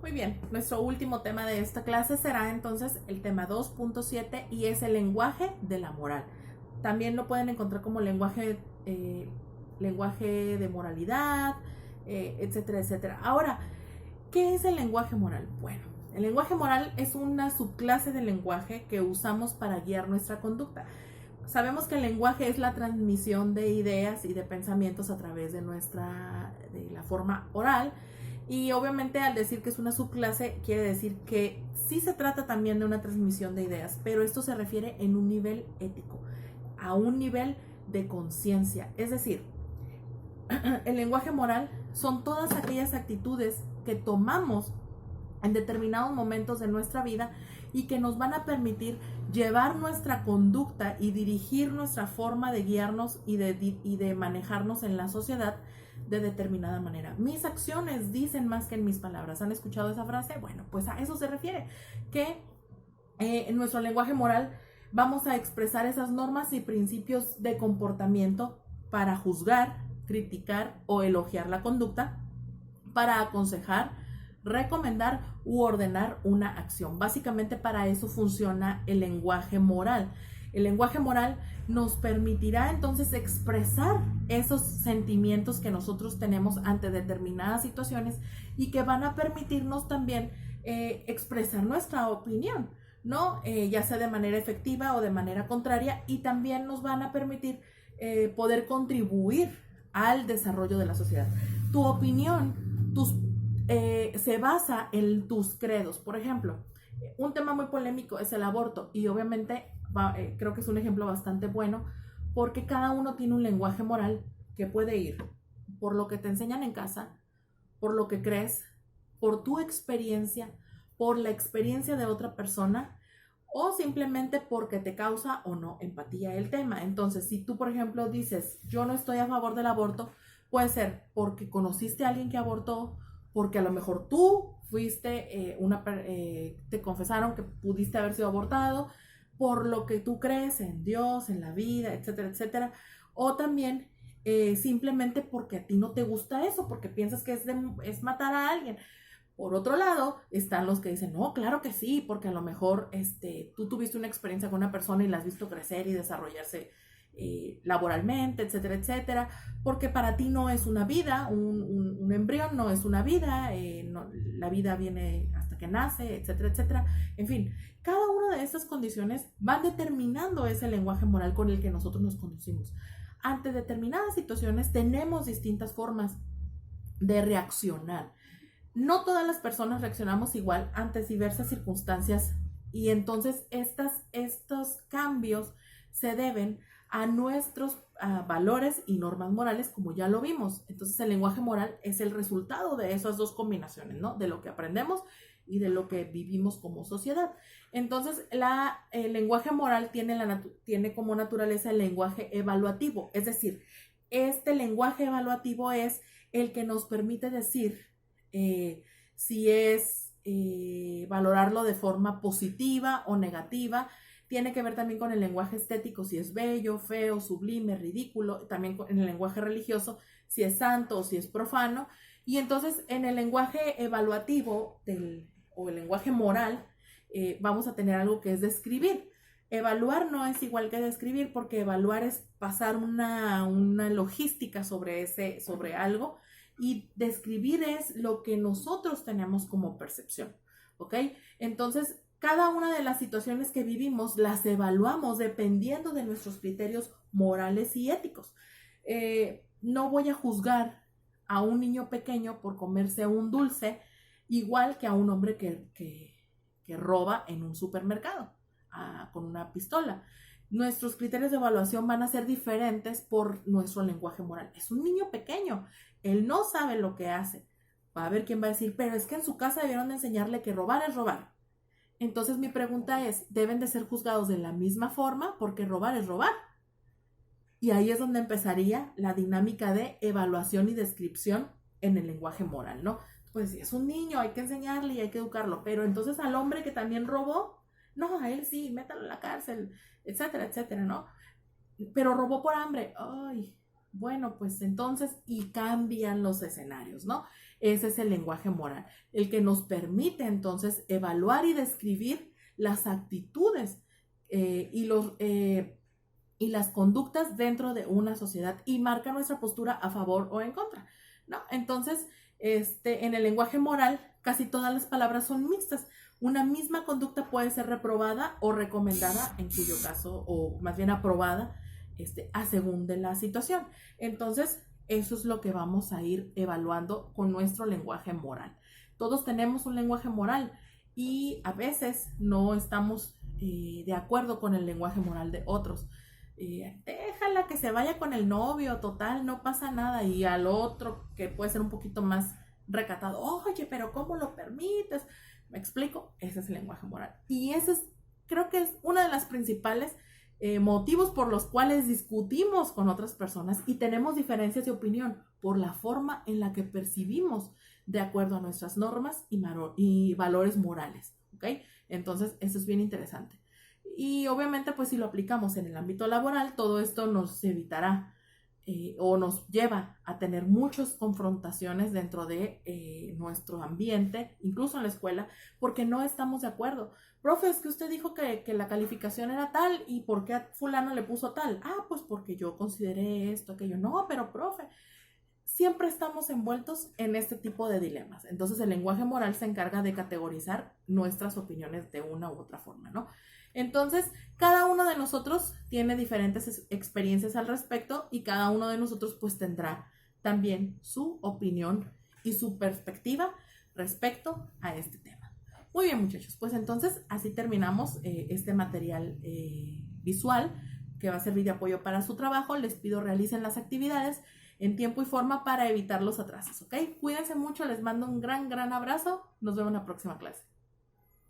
Muy bien, nuestro último tema de esta clase será entonces el tema 2.7 y es el lenguaje de la moral. También lo pueden encontrar como lenguaje de moralidad, etcétera, etcétera. Ahora, ¿qué es el lenguaje moral? Bueno, el lenguaje moral es una subclase del lenguaje que usamos para guiar nuestra conducta. Sabemos que el lenguaje es la transmisión de ideas y de pensamientos a través de la forma oral. Y obviamente al decir que es una subclase quiere decir que sí se trata también de una transmisión de ideas, pero esto se refiere en un nivel ético, a un nivel de conciencia. Es decir, el lenguaje moral son todas aquellas actitudes que tomamos en determinados momentos de nuestra vida y que nos van a permitir llevar nuestra conducta y dirigir nuestra forma de guiarnos y de manejarnos en la sociedad de determinada manera. Mis acciones dicen más que en mis palabras. ¿Han escuchado esa frase? Bueno, pues a eso se refiere, que en nuestro lenguaje moral vamos a expresar esas normas y principios de comportamiento para juzgar, criticar o elogiar la conducta, para aconsejar, recomendar u ordenar una acción. Básicamente para eso funciona el lenguaje moral. El lenguaje moral nos permitirá entonces expresar esos sentimientos que nosotros tenemos ante determinadas situaciones y que van a permitirnos también expresar nuestra opinión, ¿no? Ya sea de manera efectiva o de manera contraria, y también nos van a permitir poder contribuir al desarrollo de la sociedad. Tu opinión, se basa en tus credos. Por ejemplo, un tema muy polémico es el aborto y obviamente creo que es un ejemplo bastante bueno porque cada uno tiene un lenguaje moral que puede ir por lo que te enseñan en casa, por lo que crees, por tu experiencia, por la experiencia de otra persona o simplemente porque te causa o no empatía el tema. Entonces, si tú, por ejemplo, dices, yo no estoy a favor del aborto, puede ser porque conociste a alguien que abortó, porque a lo mejor tú fuiste, te confesaron que pudiste haber sido abortado, por lo que tú crees en Dios, en la vida, etcétera, etcétera. O también simplemente porque a ti no te gusta eso, porque piensas que es matar a alguien. Por otro lado, están los que dicen, no, claro que sí, porque a lo mejor tú tuviste una experiencia con una persona y la has visto crecer y desarrollarse laboralmente, etcétera, etcétera, porque para ti no es una vida, un embrión no es una vida, la vida viene hasta que nace, etcétera, etcétera. En fin, cada una de estas condiciones van determinando ese lenguaje moral con el que nosotros nos conducimos. Ante determinadas situaciones tenemos distintas formas de reaccionar. No todas las personas reaccionamos igual ante diversas circunstancias y entonces estos cambios se deben a nuestros valores y normas morales, como ya lo vimos. Entonces el lenguaje moral es el resultado de esas dos combinaciones, ¿no? De lo que aprendemos y de lo que vivimos como sociedad. Entonces el lenguaje moral tiene como naturaleza el lenguaje evaluativo, es decir, este lenguaje evaluativo es el que nos permite decir si es valorarlo de forma positiva o negativa. Tiene que ver también con el lenguaje estético, si es bello, feo, sublime, ridículo, también en el lenguaje religioso, si es santo o si es profano. Y entonces en el lenguaje evaluativo o el lenguaje moral vamos a tener algo que es describir. Evaluar no es igual que describir, porque evaluar es pasar una logística sobre algo, y describir es lo que nosotros tenemos como percepción, ¿ok? Entonces, cada una de las situaciones que vivimos las evaluamos dependiendo de nuestros criterios morales y éticos. No voy a juzgar a un niño pequeño por comerse un dulce igual que a un hombre que roba en un supermercado con una pistola. Nuestros criterios de evaluación van a ser diferentes por nuestro lenguaje moral. Es un niño pequeño, él no sabe lo que hace. Va a haber quien va a decir, pero es que en su casa debieron de enseñarle que robar es robar. Entonces mi pregunta es, ¿deben de ser juzgados de la misma forma? Porque robar es robar. Y ahí es donde empezaría la dinámica de evaluación y descripción en el lenguaje moral, ¿no? Pues si es un niño, hay que enseñarle y hay que educarlo. Pero entonces al hombre que también robó, no, a él sí, métalo en la cárcel, etcétera, etcétera, ¿no? Pero robó por hambre, ay, bueno, pues entonces, y cambian los escenarios, ¿no? Ese es el lenguaje moral, el que nos permite entonces evaluar y describir las actitudes y las conductas dentro de una sociedad y marca nuestra postura a favor o en contra, ¿no? Entonces, en el lenguaje moral, casi todas las palabras son mixtas. Una misma conducta puede ser reprobada o recomendada, en cuyo caso, o más bien aprobada, a según de la situación. Entonces, eso es lo que vamos a ir evaluando con nuestro lenguaje moral. Todos tenemos un lenguaje moral y a veces no estamos de acuerdo con el lenguaje moral de otros. Déjala que se vaya con el novio, total, no pasa nada. Y al otro, que puede ser un poquito más recatado, oye, pero ¿cómo lo permites? ¿Me explico? Ese es el lenguaje moral. Y ese es, creo que es una de las principales motivos por los cuales discutimos con otras personas y tenemos diferencias de opinión por la forma en la que percibimos de acuerdo a nuestras normas y valores morales, ¿ok? Entonces, eso es bien interesante. Y obviamente, pues si lo aplicamos en el ámbito laboral, todo esto nos evitará o nos lleva a tener muchas confrontaciones dentro de nuestro ambiente, incluso en la escuela, porque no estamos de acuerdo. Profe, es que usted dijo que la calificación era tal, ¿y por qué a fulano le puso tal? Ah, pues porque yo consideré esto, aquello. No, pero profe, siempre estamos envueltos en este tipo de dilemas. Entonces el lenguaje moral se encarga de categorizar nuestras opiniones de una u otra forma, ¿no? Entonces, cada uno de nosotros tiene diferentes experiencias al respecto y cada uno de nosotros pues tendrá también su opinión y su perspectiva respecto a este tema. Muy bien, muchachos, pues entonces así terminamos este material visual que va a servir de apoyo para su trabajo. Les pido realicen las actividades en tiempo y forma para evitar los atrasos, ¿ok? Cuídense mucho, les mando un gran abrazo. Nos vemos en la próxima clase.